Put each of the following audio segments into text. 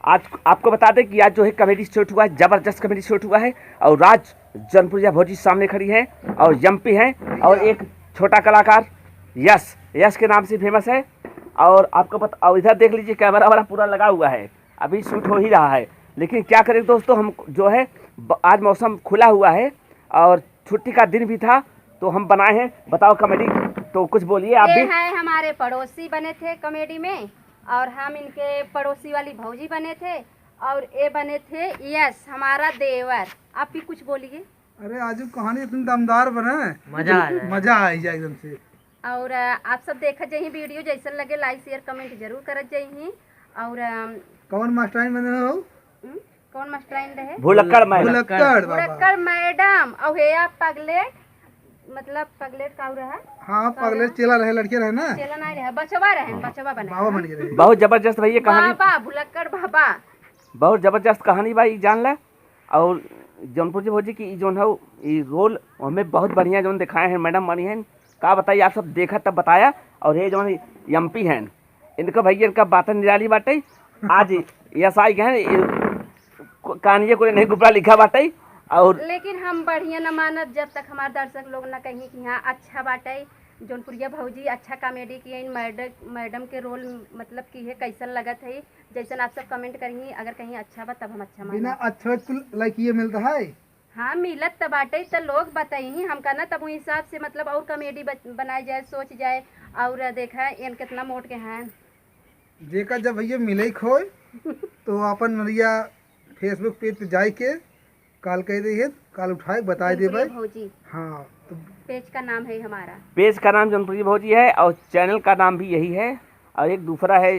आज आपको बता दें कि आज जो है कॉमेडी शूट हुआ है, ज़बरदस्त कॉमेडी शूट हुआ है और राज जौनपुरिया भौजी सामने खड़ी हैं और यम्पी हैं और एक छोटा कलाकार यश यश के नाम से फेमस है। और आपको पता, और इधर देख लीजिए कैमरा वाला पूरा लगा हुआ है, अभी शूट हो ही रहा है। लेकिन क्या करें दोस्तों, हम जो है आज मौसम खुला हुआ है और छुट्टी का दिन भी था तो हम बनाए हैं बताओ कॉमेडी। तो कुछ बोलिए आप भी। ये है हमारे पड़ोसी बने थे कॉमेडी में और हम इनके पड़ोसी वाली भौजी बने थे और ये बने थे यस हमारा देवर। आप भी कुछ बोलिए। अरे आज कहानी इतनी दमदार बना है, मजा आ जाए एकदम से। और आप सब देखा जाइए वीडियो, जैसा लगे लाइक शेयर कमेंट जरूर करत जाइए। और कौन मास्टराइन बने हो? कौन मास्टराइन रहे? भुलक्कड़ मैडम। भुलक्कड़ मैडम और हे आप पगलेट, मतलब पगलेट का रहा। हाँ पगलेट चेला रहे, लड़के रहे ना, चेला नहीं रहे, बचवा रहे, बचवा बने, बाबा बन गए। बहुत जबरदस्त भैया कहानी, बाबा भुलक्कड़ बाबा, बहुत जबरदस्त कहानी भाई जान ले। और जौनपुर जी भौजी की जो है ये रोल हमें बहुत बढ़िया जो दिखाए हैं मैडम बनी हैं। का बताइए, आप सब देखा तब बताया। और ये जो एमपी हैं इनका भैया इनका बातें निराली बाटे। आज यस आई गए कहानियों को नहीं गुबरा लिखा बाटे। और लेकिन हम बढ़िया न मानत जब तक हमारे दर्शक लोग न कहीं कि हाँ अच्छा बाटे जौनपुरिया भौजी अच्छा कॉमेडी की है, मैडम के रोल मतलब की है कैसन लगत है, जैसन आप सब कमेंट करेंगे। अगर कहीं अच्छा बा तब हम अच्छा माने। बिना अच्छा तो लाइक ये मिलता है। हाँ मिलत तब बाटे तो लोग बताइए हम कहना, तब उस हिसाब से मतलब और कॉमेडी बनाई जाए, सोच जाए। और देखा इन कितना मोट के हैं जेका जब भैया मिले खोए तो अपन नरिया फेसबुक पेज पे जाए के कॉल कह दी है, कॉल उठाए बताए दे भाई भौजी। हाँ तो पेज का नाम है हमारा, पेज का नाम जौनपुरी भौजी है और चैनल का नाम भी यही है। और एक दूसरा है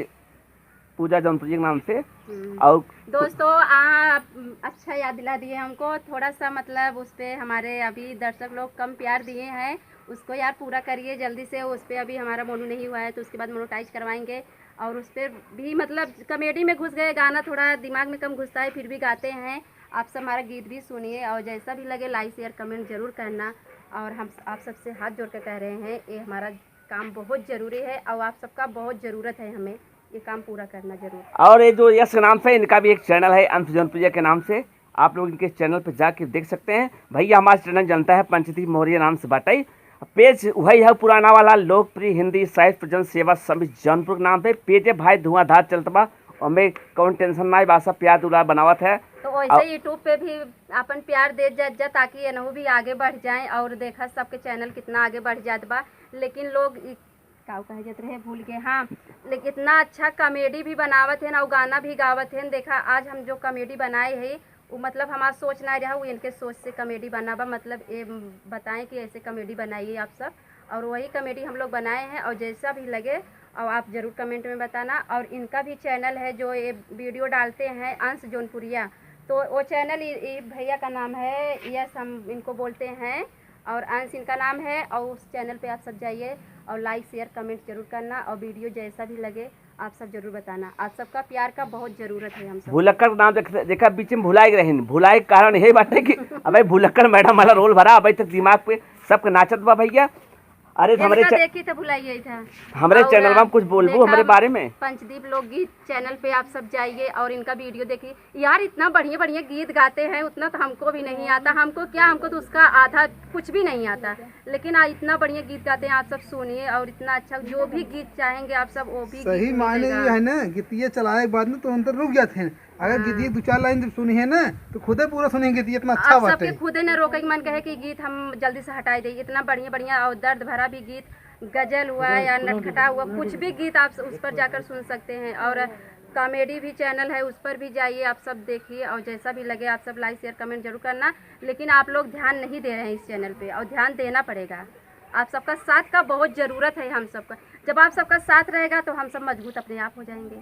पूजा जौनपुरी के नाम से। और दोस्तों आप अच्छा याद दिला दिए हमको, थोड़ा सा मतलब उस पर हमारे अभी दर्शक लोग कम प्यार दिए हैं, उसको यार पूरा करिए जल्दी से। उस पर अभी हमारा मोनू नहीं हुआ है तो उसके बाद मोनोटाइज करवाएंगे। और उस पर भी मतलब कॉमेडी में घुस गए, गाना थोड़ा दिमाग में कम घुसता है फिर भी गाते हैं। आप सब हमारा गीत भी सुनिए और जैसा भी लगे लाइक शेयर कमेंट जरूर करना। और हम आप सबसे हाथ जोड़ कर कह रहे हैं ये हमारा काम बहुत ज़रूरी है और आप सबका बहुत ज़रूरत है, हमें ये काम पूरा करना जरूर। और ये जो यश के नाम से इनका भी एक चैनल है अंश जौनपुरिया के नाम से, आप लोग इनके चैनल पर जाके देख सकते हैं। भैया हमारा चैनल जनता है पंचदीप मौर्य नाम से बाटाई। पेज वही है पुराना वाला लोकप्रिय हिंदी साहित्य जन सेवा समिति जौनपुर के नाम पे पेज है भाई, धुआंधार चलता बा और मैं कौन टेंशन ना बासा प्यार दुलार बनावत है। तो वैसे यूट्यूब पे भी अपन प्यार दे जा ताकि एनहु भी आगे बढ़ जाए। और देखा सबके चैनल कितना आगे बढ़ जात बा, लेकिन लोग का कहे जाते रहे भूल गए। हाँ लेकिन इतना अच्छा कॉमेडी भी बनावत है और गाना भी गावत है। देखा आज हम जो कॉमेडी बनाए है वो मतलब हमारा सोच ना रहा, वो इनके सोच से कॉमेडी बना बा। मतलब ये बताएं कि ऐसे कॉमेडी बनाइए आप सब, और वही कॉमेडी हम लोग बनाए हैं। और जैसा भी लगे और आप ज़रूर कमेंट में बताना। और इनका भी चैनल है जो ये वीडियो डालते हैं अंश जौनपुरिया, तो वो चैनल भैया का नाम है यस, हम इनको बोलते हैं और अंश इनका नाम है। और उस चैनल पे आप सब जाइए और लाइक शेयर कमेंट जरूर करना। और वीडियो जैसा भी लगे आप सब जरूर बताना। आप सबका प्यार का बहुत ज़रूरत है हम सब। भुलक्कड़ नाम देखा बीच में भुलाए रहे, भुलाए के कारण यही बात है कि अब भुलक्कड़ मैडम वाला रोल भरा अभी तक दिमाग पे सबके नाचत बा भैया। अरे हमारे देखी तो भुलाइए था हमारे चैनल में कुछ बोलबो हमारे बारे में। पंचदीप लोकगीत चैनल पे आप सब जाइए और इनका वीडियो देखिए। यार इतना बढ़िया बढ़िया गीत गाते हैं, उतना तो हमको भी नहीं आता। हमको क्या, हमको तो उसका आधा कुछ भी नहीं आता, लेकिन इतना बढ़िया गीत गाते हैं। आप सब सुनिए और इतना अच्छा जो भी गीत चाहेंगे आप सब वो भी सही मायने ये है ना, गीतिया चलाए के बाद में तो अंदर रुक जाते हैं। अगर गीतिया दो चार लाइन जब सुनी है ना तो खुदे पूरा सुनेंगे, गीतिया इतना अच्छा बात है। खुदे न रोके मन कहे कि गीत हम जल्दी से हटाई देंगे। इतना बढ़िया बढ़िया और दर्द भरा भी गीत, गजल हुआ या नटखटा हुआ, कुछ भी गीत आप उस पर जाकर सुन सकते हैं। और कॉमेडी भी चैनल है उस पर भी जाइए, आप सब देखिए और जैसा भी लगे आप सब लाइक शेयर कमेंट जरूर करना। लेकिन आप लोग ध्यान नहीं दे रहे हैं इस चैनल पे और ध्यान देना पड़ेगा। आप सबका साथ का बहुत ज़रूरत है हम सबका। जब आप सबका साथ रहेगा तो हम सब मजबूत अपने आप हो जाएंगे।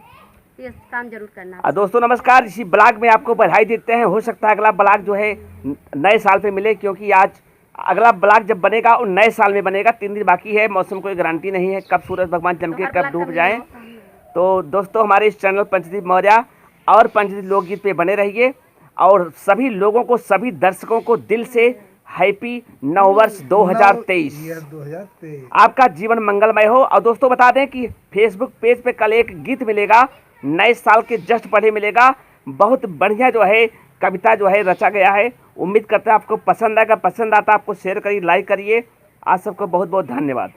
ये काम जरूर करना। दोस्तों नमस्कार, इसी ब्लॉग में आपको बधाई देते हैं। हो सकता है अगला ब्लॉग जो है नए साल पे मिले, क्योंकि आज अगला ब्लॉग जब बनेगा वो नए साल में बनेगा। 3 दिन बाकी है, मौसम कोई गारंटी नहीं है कब सूरज भगवान चमके कब डूब जाए। तो दोस्तों हमारे इस चैनल पंचदीप मौर्य और पंचदीप लोकगीत पे बने रहिए। और सभी लोगों को, सभी दर्शकों को दिल से हैप्पी नववर्ष 2023। आपका जीवन मंगलमय हो। और दोस्तों बता दें कि फेसबुक पेज पे कल एक गीत मिलेगा नए साल के जस्ट पढ़े मिलेगा। बहुत बढ़िया जो है कविता जो है रचा गया है। उम्मीद करते हैं आपको पसंद आएगा। पसंद आता है आपको शेयर करिए, लाइक करिए। आप सबको बहुत बहुत धन्यवाद।